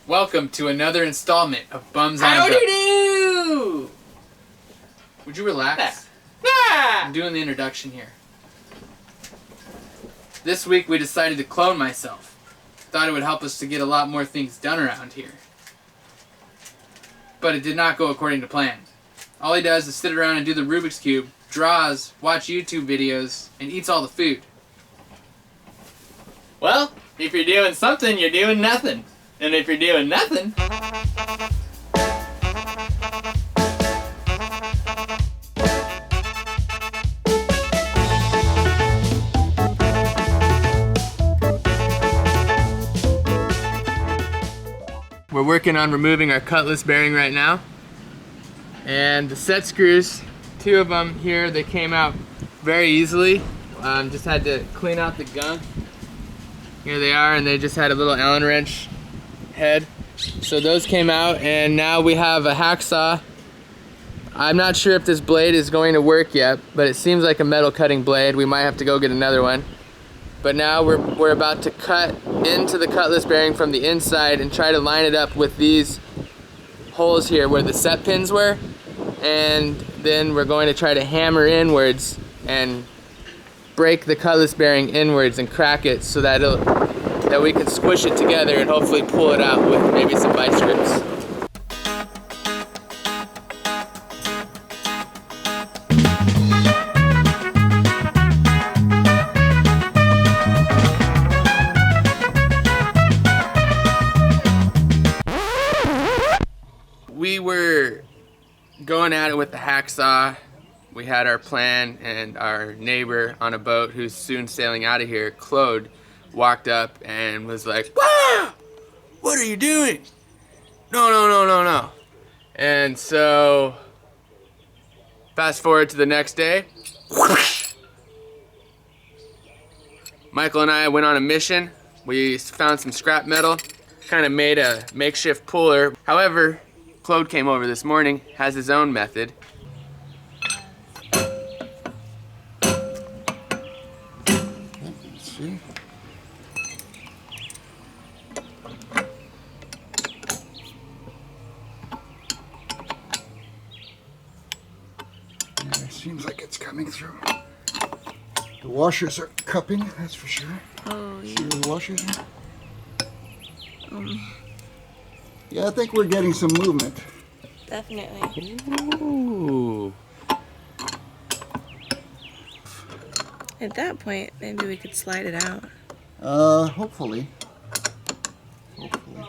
Welcome to another installment of Bums on How do Bums. you do? Would you relax? Ah. I'm doing the introduction here. This week we decided to clone myself. Thought it would help us to get a lot more things done around here. But it did not go according to plan. All he does is sit around and do the Rubik's Cube, draws, watch YouTube videos, and eats all the food. Well, if you're doing something, you're doing nothing. And if you're doing nothing... We're working on removing our Cutlass bearing right now. And the set screws, 2 of them here, they came out very easily. Just had to clean out the gunk. Here they are, and they just had a little Allen wrench head. So those came out, and now we have a hacksaw. I'm not sure if this blade is going to work yet, but it seems like a metal cutting blade. We might have to go get another one. But now we're about to cut into the Cutlass bearing from the inside and try to line it up with these holes here where the set pins were. And then we're going to try to hammer inwards and break the Cutlass bearing inwards and crack it so that we can squish it together and hopefully pull it out with maybe some vice grips. We were going at it with the hacksaw. We had our plan, and our neighbor on a boat who's soon sailing out of here, Claude, walked up and was like, "Wah! What are you doing? No. And so, fast forward to the next day. Michael and I went on a mission. We found some scrap metal, kind of made a makeshift puller. However, Claude came over this morning, has his own method. Let's see. Yeah, it seems like it's coming through. The washers are cupping, that's for sure. Oh, yeah. See where the washers are? Yeah, I think we're getting some movement. Definitely. Ooh. At that point, maybe we could slide it out. Hopefully. Hopefully.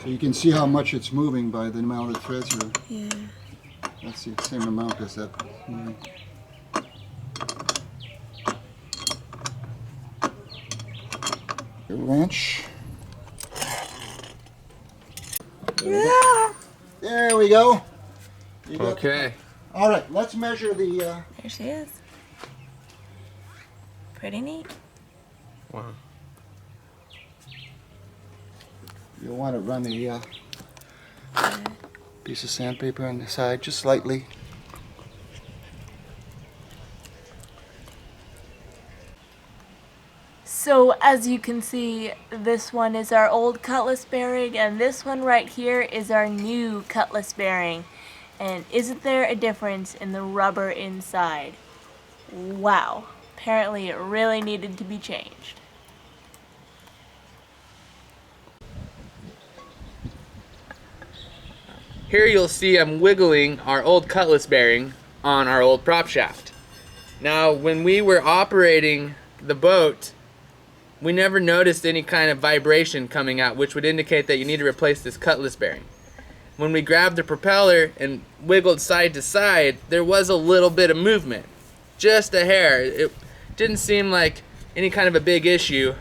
So you can see how much it's moving by the amount of threads here. Yeah. That's the same amount as that. Your wrench. Yeah. There we go. You got Okay. All right, let's measure the. There she is. Pretty neat. Wow. You'll want to run a piece of sandpaper on the side, just slightly. So as you can see, this one is our old Cutlass bearing, and this one right here is our new Cutlass bearing. And isn't there a difference in the rubber inside? Wow. Apparently it really needed to be changed. Here you'll see I'm wiggling our old Cutlass bearing on our old prop shaft. Now, when we were operating the boat, we never noticed any kind of vibration coming out, which would indicate that you need to replace this Cutlass bearing. When we grabbed the propeller and wiggled side to side, there was a little bit of movement. Just a hair. It didn't seem like any kind of a big issue,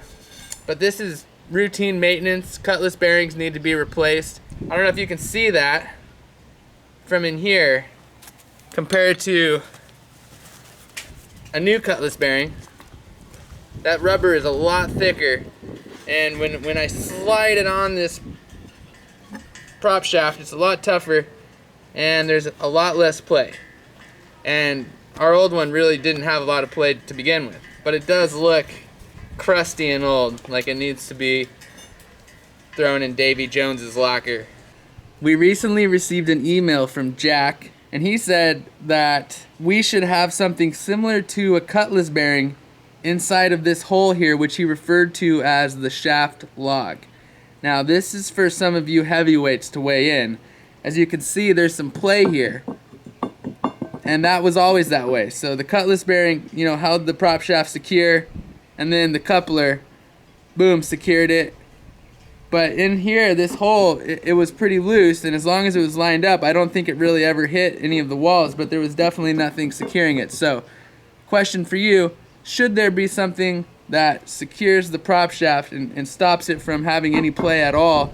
but this is routine maintenance. Cutlass bearings need to be replaced. I don't know if you can see that from in here compared to a new Cutlass bearing. That rubber is a lot thicker, and when I slide it on this prop shaft, it's a lot tougher, and there's a lot less play. And our old one really didn't have a lot of play to begin with, but it does look crusty and old, like it needs to be thrown in Davy Jones's locker. We recently received an email from Jack, and he said that we should have something similar to a cutlass bearing inside of this hole here, which he referred to as the shaft log. Now this is for some of you heavyweights to weigh in. As you can see, there's some play here, and that was always that way. So the cutlass bearing, you know, held the prop shaft secure, and then the coupler, boom, secured it. But in here, this hole, it was pretty loose, and as long as it was lined up, I don't think it really ever hit any of the walls, but there was definitely nothing securing it. So, question for you, should there be something that secures the prop shaft and stops it from having any play at all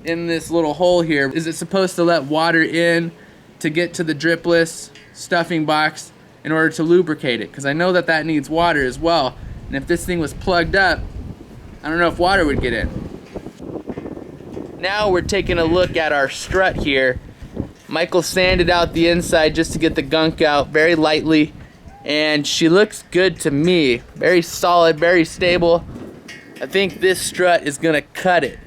in this little hole here? Is it supposed to let water in to get to the dripless stuffing box in order to lubricate it? Because I know that that needs water as well, and if this thing was plugged up, I don't know if water would get in. Now we're taking a look at our strut here. Michael sanded out the inside just to get the gunk out very lightly, and she looks good to me. Very solid, very stable. I think this strut is gonna cut it.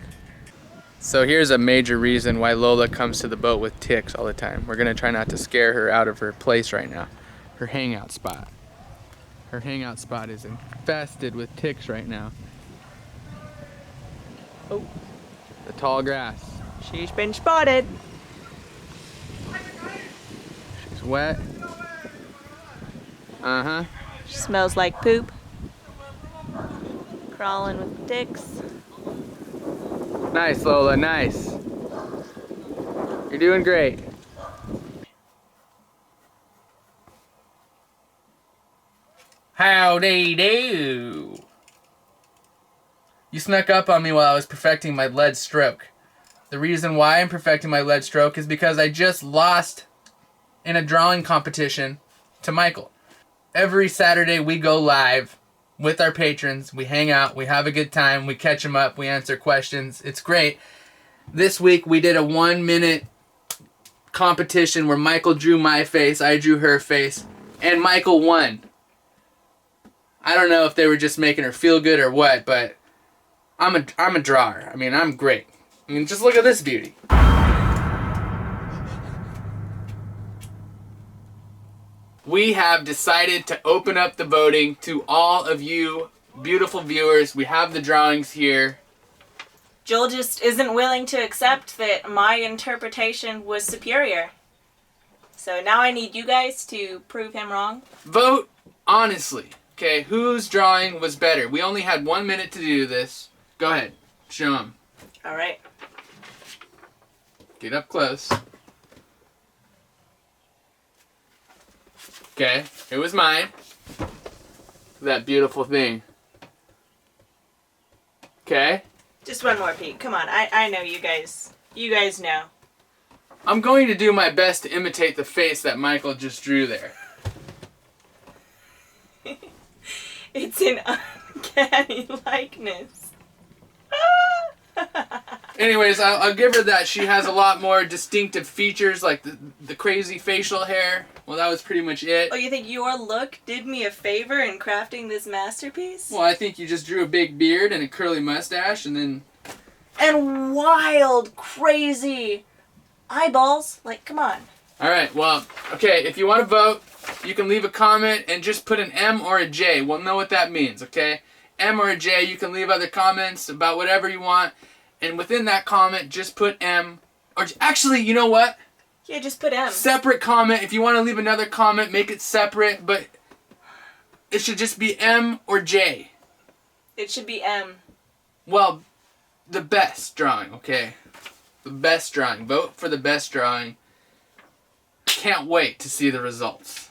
So here's a major reason why Lola comes to the boat with ticks all the time. We're gonna try not to scare her out of her place right now. Her hangout spot. Her hangout spot is infested with ticks right now. Oh. The tall grass. She's been spotted. She's wet. Uh-huh. She smells like poop. Crawling with ticks. Nice, Lola, nice. You're doing great. Howdy do. You snuck up on me while I was perfecting my lead stroke. The reason why I'm perfecting my lead stroke is because I just lost in a drawing competition to Michael. Every Saturday we go live with our patrons. We hang out, we have a good time, we catch them up, we answer questions. It's great. This week we did a 1-minute competition where Michael drew my face, I drew her face, and Michael won. I don't know if they were just making her feel good or what, but I'm a drawer. I mean, I'm great. I mean, just look at this beauty. We have decided to open up the voting to all of you beautiful viewers. We have the drawings here. Joel just isn't willing to accept that my interpretation was superior. So now I need you guys to prove him wrong. Vote honestly. Okay, whose drawing was better? We only had 1 minute to do this. Go ahead, show them. All right. Get up close. Okay, it was mine. That beautiful thing. Okay. Just one more peek. Come on, I know you guys. You guys know. I'm going to do my best to imitate the face that Michael just drew there. It's an uncanny likeness. Anyways, I'll give her that. She has a lot more distinctive features, like the crazy facial hair. Well, that was pretty much it. Oh, you think your look did me a favor in crafting this masterpiece? Well, I think you just drew a big beard and a curly mustache, and then... And wild, crazy eyeballs. Like, come on. Alright, well, okay, if you want to vote, you can leave a comment and just put an M or a J. We'll know what that means, okay? M or a J, you can leave other comments about whatever you want. And within that comment, just put M. Or actually, you know what? Yeah, just put M. Separate comment. If you want to leave another comment, make it separate. But it should just be M or J. It should be M. Well, the best drawing, okay? The best drawing. Vote for the best drawing. Can't wait to see the results.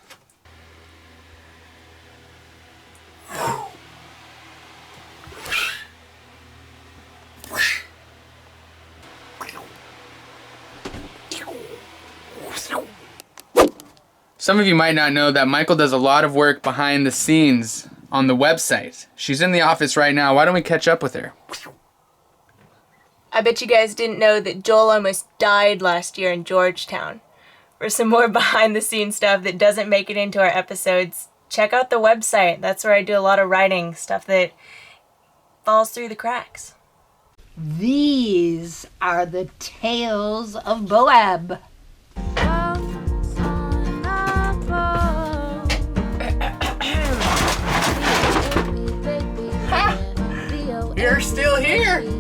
Some of you might not know that Michael does a lot of work behind the scenes on the website. She's in the office right now. Why don't we catch up with her? I bet you guys didn't know that Joel almost died last year in Georgetown. For some more behind the scenes stuff that doesn't make it into our episodes, check out the website. That's where I do a lot of writing, stuff that falls through the cracks. These are the tails of Boab. You're still here.